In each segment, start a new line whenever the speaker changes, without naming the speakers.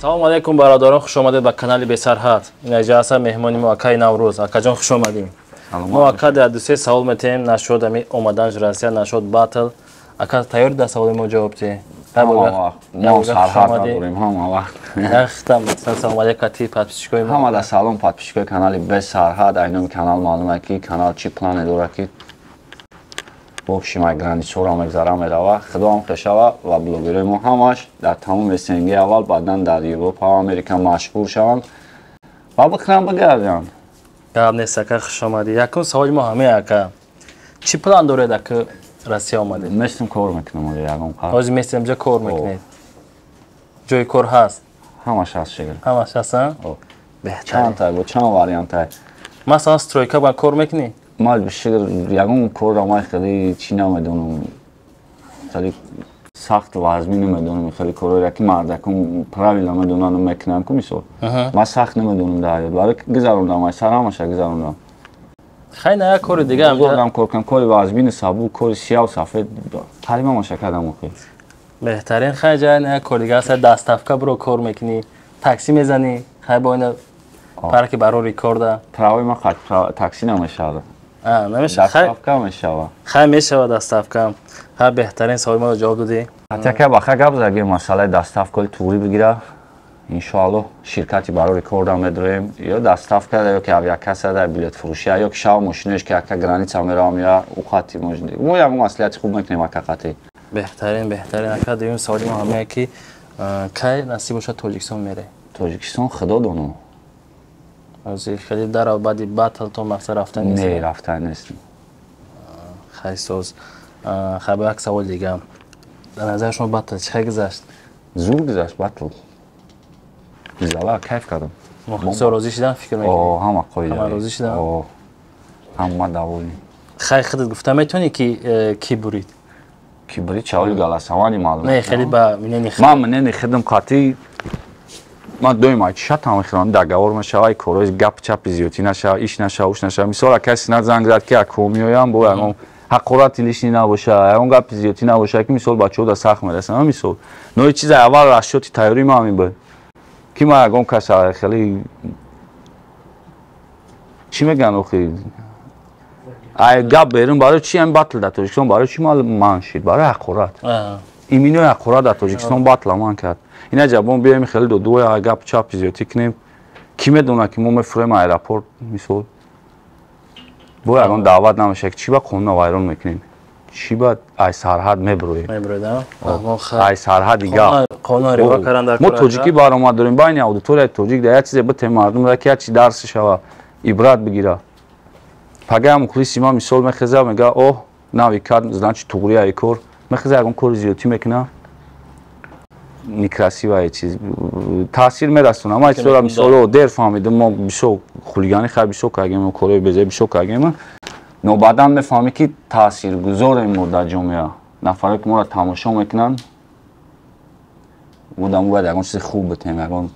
салом алейкум бародарон, хуш омадед ба канали Бесарҳад. Ин аҷааса меҳмони мо Акаи Наврӯз. Акаҷон хуш омадем. Мо Ака дар дусе савол метем, нашуд омадан журналистия, нашуд батл. Ака тайёр дар саволи мо ҷавоб дед?
Мо Сарҳад дорем ҳама вақт.
Яхтам, салом алейкум ти подписчикои мо.
Ҳама дар салом подписчикои канали Бесарҳад. Айном канал маълуме ки канал чӣ плане дорад ки бошимай границаро мегзара мерава. Худоам хешава ва блогерои мо ҳамаш дар тамоми СНГ аввал баъдан дар Европа ва Америка машҳур шаванд ва бихӯрам бигарданд.
Гап нест Ака, хуш омадед. Якум саволи мо ҳамин Ака. Чӣ план доред Ака Россия омадед?
Местим кор мекунам ягон қад.
Ҳозир местем ҷо кор мекунед? Ҷои кор ҳаст?
Ҳамаш ҳаст шикар.
Ҳамаш ҳастан? Беҳтар.
Чанд вариантай.
Масалан стройка ба кор мекунӣ?
Ман шикар ягон корро ман хеле чӣ намедонам. Хеле сахт вазми намедонам. Хеле корое ки мардакум правилно медонам мекунам ку мисол. Ман сахт намедонам дар ҳаёт. Барои гузарондам, ай сарамаша гузарондам.
Хай на кори дига ам
дорам кор кам, кори вазбини сабук, кори сияҳу сафед ҳалима маша кардам охир.
Беҳтарин хай ҷай на кори дига аст дастафка бро кор мекунӣ, такси мезанӣ, хай бо ина парки баро рекорда.
Правои ман такси намешавад.
Намешавад.
Дастафка мешавад.
Хай мешавад дастафка. Хай беҳтарин саволи маро ҷавоб додӣ.
Ҳатяка баха гап заги масъалаи дастафкаи туғрӣ бигира. Иншоалло ширкати баро рекорда медорем. Ё дастафка ё ки авиакасса дар билетфурӯшия ё ки шав мошинеш ки ака граница меравам ё уқати можди. Мо ягон маслиҳати хуб мекунем ака қатӣ.
Беҳтарин Ака дуюм саволи мо ҳамае ки кай насиб бошад Тоҷикистон мере?
Тоҷикистон худо донад.
Ҳозир хеле дар баъди батл то мақсад рафтан нест?
Не, рафтан нестем.
Хай соз. Хай бо як савол дигам. Дар назари шумо батл чӣ хай гузашт?
Зур гузашт батл. Зала кайф кардам.
Мухлисо розӣ шидан фикр мекунӣ?
Ҳама қоида.
Ҳама розӣ шидан?
Ҳама даволӣ.
Хай худат гуфта метавонӣ ки ки бурид?
Ки бурид чаволи галасавани маълум.
Не, хеле ба минени хид.
Ман минени хидам қатӣ ман доим ай шатам мехӯрам дагавор мешава, ай корои гап чапи зиёдӣ нашава, иш нашава, уш нашава. Мисол ака синат занг зад ки ако меоям бо ягон ҳақорати лишнӣ набоша, ягон гапи зиёдӣ набоша ки мисол бачаҳо дар сахт мерасанд. Мисол нои чизи аввал расчёти тайёрӣ ман ҳамин буд. Ки ман ягон кас хеле чӣ мегӯянд охир ай гап берум барои чӣ ҳамин батл дар Тоҷикистон барои чӣ ман шид? Барои ҳақорат. иминои ҳақорат дар Тоҷикистон батла ман кард. Ина ҷабон биёем хеле додуа гап чапи зиёдӣ кунем. Ки медонад ки мо мефурем аэропорт мисол бо ягон даъват намеша ки чӣ ба қонуна вайрон мекунем? Чӣ ба ай сарҳад мебуроем? Ай сарҳади гап. Мо тоҷикӣ баромад дорем байни аудиторияи тоҷик дар як чизе битем мардумро ки як чи дарси шава, ибрат бигира. Пагаи мухлиси ман мисол мехеза мега оҳ нави кард значи туғрӣ ай кор мехеза ягон кори зиёдӣ мекуна некрасивае чиз таъсир мерасонам. Ай чизора мисоло дер фаҳмидем мо бисёр хулиганӣ хай бисёр кардем, корои безаи бисёр кардем. Но баъдан мефаҳмӣ ки таъсиргузорем мо дар ҷомеа. Нафаре ки моро тамошо мекунанд будам бояд ягон чизи хуб битем, ягон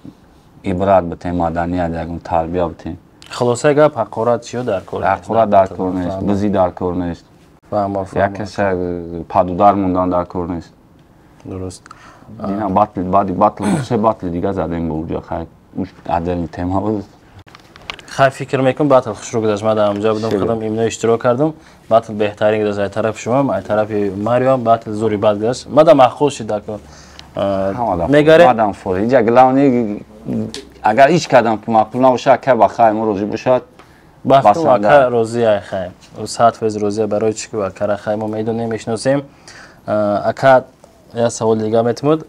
ибрат битем, маданият, ягон тарбия битем.
Хулосаи гап ҳақорат чиё дар кор нест?
Ҳақорат дар кор нест, бизӣ дар кор нест. Як каса падудар мондан дар кор нест.
Дуруст.
Ина батл баъди батл се батли дига задем ба уҷа хай адели тема буд.
Хай фикр мекун батл хушро гузашт. Ман дар онҷо будам, худам имно иштирок кардам. Батл беҳтарин гузашт. Ай тарафи шумо, ай тарафи Марио батл зури бад гузашт. Мада махсус шид дар кор. Мегаре
мадам фориҷа главни агар ҳеҷ кадам ки маъқул набоша ака ба хай мо розӣ бошад.
Бахту ака розӣ ай хай. Саат фоиз розӣ барои чӣ ки акара хай мо медонем мешиносем. Ака я савол дига метмуд.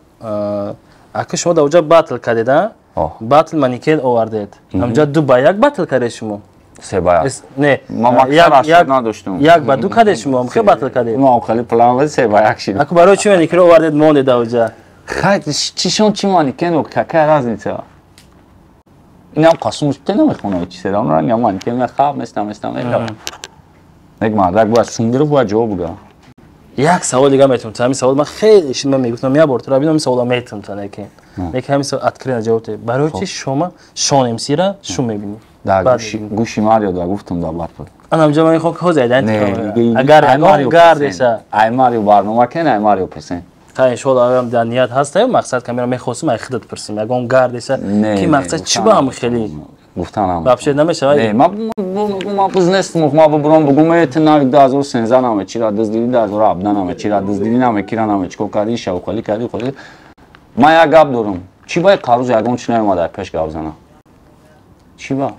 Ака шумо дар оҷа батл кардед а? Батл маникел овардед. Ҳамҷа 2 ба 1 батл кардед шумо?
3 ба 1.
Не.
Ма мақсад надоштум.
1 ба 2 кардед шумо? Хе батл кардед?
Мо хеле план 3 ба 1 шид.
Ака барои чӣ маникел овардед мондед дар оҷа?
Хай чишон чӣ маникен какая разница? Инам қасумш те намехонад чӣ седам ранг маникен мехаб местам як мардак бояд сунгиров бояд ҷавоб бига.
Як савол дига метавонам. Ҳамин савол ман хеле шид ман мегуфтам я бор тура бинам ин савола метавонам лекин ҳамин савол открина ҷавоб дед. Барои чӣ шумо Шон МС-ро шу мебинед?
Дар гӯши Марио да гуфтам дар батл.
Анам ҷа ман хок ҳозир айдан агар ягон гардеша
ай Марио барнома кен ай Марио песен.
خیلی شغل آیم در نیت هست یا مقصد که میرم میخواستم ای خودت پرسیم اگه گردشه کی مقصد چی با هم خیلی
گفتنم
بابشه نمیشه
نه ما بزنس ما برام بگم اتنا 2013 نامه چی را دزدیدی 2017 نامه چی را دزدیدی نامه کی را نامه چیکو کردی شو خالی کردی خودت ما یک گپ دارم چی باید قروز یگون چی نمیاد پیش گپ زنم چی با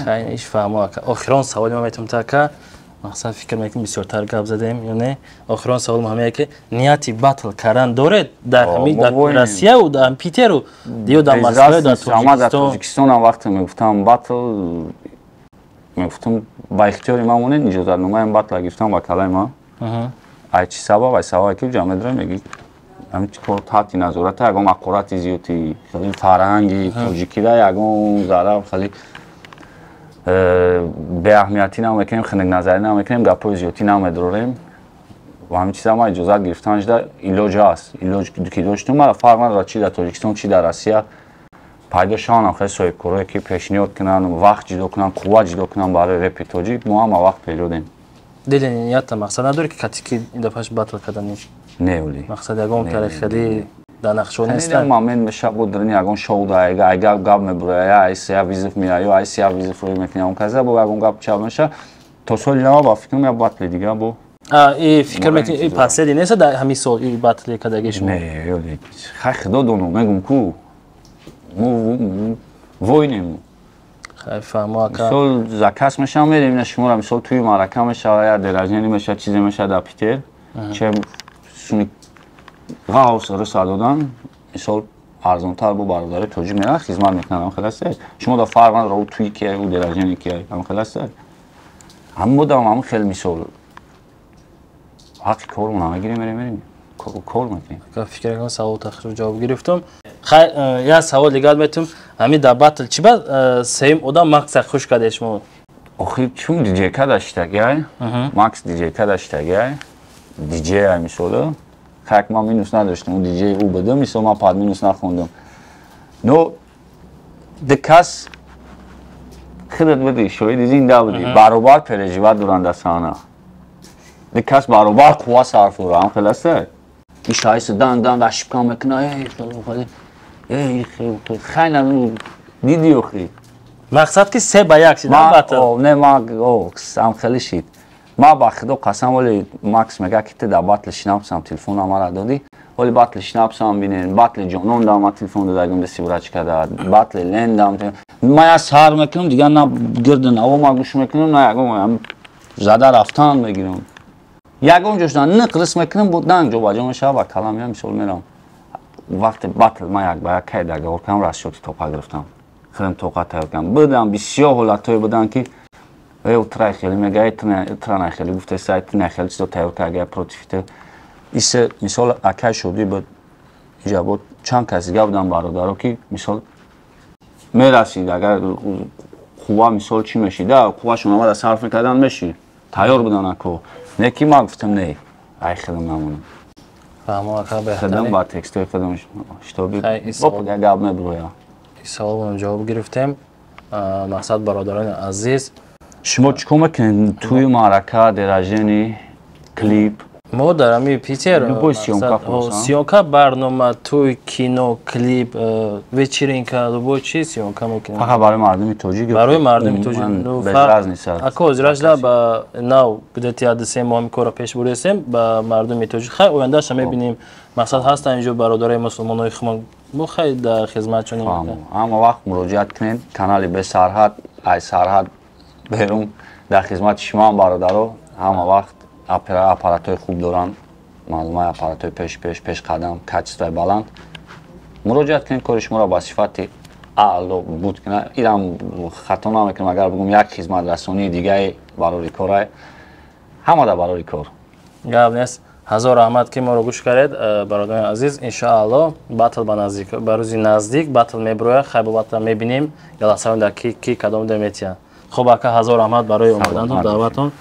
خیلی ایش فهمم که آخرین سوالی ما میتونم تا که مقصد فکر میکنم بسیارتر گپ زدیم یا نه آخرین سوال مهمیه که نیتی باتل کردن داره در همین در روسیه و در پیتر و دیو در مسئله در
تاجیکستان وقتی میگفتم باتل میگفتم با اختیار ما مونه اینجا در نمایم باتل گرفتم با کلای ما ای چی سبب که جامعه داره میگی همین کار تحتی نظارت اگه مقورات زیادی خیلی فرهنگی تاجیکی را اگه زاره خیلی به اهمیتی نمیکنیم خنک نظری نمیکنیم گپای زیادی نمیداریم و همین چیزا ما اجازه گرفتنش در ایلاج هست ایلاج که داشتیم ما فرق نداره چی در تاجیکستان چی در روسیه پیدا شدن خیلی صاحب کارهایی که پیشنهاد کنن وقت جدا کنن قوت جدا کنن برای رپ تاجیک ما هم وقت پیدا دیم
دل نیت مقصد نداره که کتی که این دفعهش باتل کردن
نه ولی
مقصد اگه تاریخی در نقشه
نیستن مامن میشه بود درنی اگه شو دا اگه گاب میبره ای سی ویزف میایو ای سی ویزف رو میکنم کذا با اگه گاب چا میشه تو سوال نه با فکر میام باتل دیگه بو
ای فکر میکنی این پاسه نیست در همین سال این باتل کداگیش
نه یولی خدا دونو میگم کو مو وینم
خیلی فهمم که
سال زکاس میشم میریم شما را مثلا توی معرکه میشه یا درجه نمیشه چیزی میشه در پیتر چه سونی غاوس رسا دادن مثال ارزان‌تر با برادر توجیه میره خدمت میکنن خلاصه شما در فرق نداره توی که او درجه که هم خلاصه هم بودم هم خیلی مثال حق کارمون هم میگیریم میریم کار میکنیم
که فکر کنم سوال تخریب جواب گرفتم خیلی یا سوال دیگه میتونم همین در باتل چی بعد سیم آدم مقصد خوش کردش ما
آخه چون دیجی کداشته گه ماکس دیجی کداشته گه دیجی مثلا خاک ما مینوس نداشتم اون دیجی او بده مثلا ما پاد مینوس نخوندم نو دکاس خودت بدی شوی زنده بودی برابر پرجیوات دوران دستانه دکاس برابر قوا صرف رو هم خلاصه این شایسته دان و شبکام میکنه ای خیلی دیدی اخی
مقصد که سه با یک شد
نه ما هم خیلی شید ما با خدا قسم ولی ماکس میگه که در باتل شناپسم تلفن ما را دادی ولی باتل شناپسم بینین باتل جانون دام تلفن دادم دستی برچ کرد باتل لندام ما یا سر میکنم دیگه نه گردن او ما گوش میکنم نه یگم زده رفتن میگیرم یگم جوش نه قرص میکنم بودن جو باجم شب با کلام هم شول میرم وقت باتل ما یک با کی دیگه ورکم راست شد توپا گرفتم خودم توقعت کردم بودم بسیار حالتای بودن که او ترای خیلی میگه ترای خیلی گفته سایت نه خیلی چیزا تایید کرده پروتیفیت ایسه مثال اکای شدی بود اینجا بود چند کسی گفت بودن برادرو که مثال میرسید اگر خوبا مثال چی میشیده خوباشون آمده صرف میکردن میشی تیار بودن اکو نه کی ما گفتم نه ای خیلی ممنونم
فهمم اکا بهتره
خدم با تکست خودم اشتباهی با گپ نبرویا
سوال جواب گرفتیم مقصد برادران عزیز
شما چیکار میکنین توی معرکه درجه کلیپ
ما در همین پیتر سیونکا برنامه توی کینو کلیپ ویچرینکا لبو چی سیونکا میکنیم
فقط برای مردم توجیه
برای مردم توجیه
بجرز نیست
اکو ازراج لا با ناو گدتی عدسه ما هم کارا پیش برسیم با مردم توجیه خیلی آینده شما میبینیم مقصد هست اینجا برادرای مسلمان های خمان ما خیلی در خدمتشون
اما وقت مراجعت کنین کانال به سرحد ای سرحد بیرون در خدمت شما هم برادرو همه وقت اپاراتای خوب دارن معلومه اپاراتای پیش قدم کچستای بلند مراجعت کنین کار شما را با صفت اعلا بود کنه ایرم خطا نمیکنم اگر بگم یک خدمت رسانی دیگه برای کارای همه در برای کار
گپ نیست هزار رحمت که ما رو گوش کردید برادران عزیز ان شاء الله باتل با نزدیک بروز نزدیک باتل میبروه خیلی باتل میبینیم یا اصلا در کی کدام دمیتیا خب اکا هزار رحمت برای اومدن دعوتون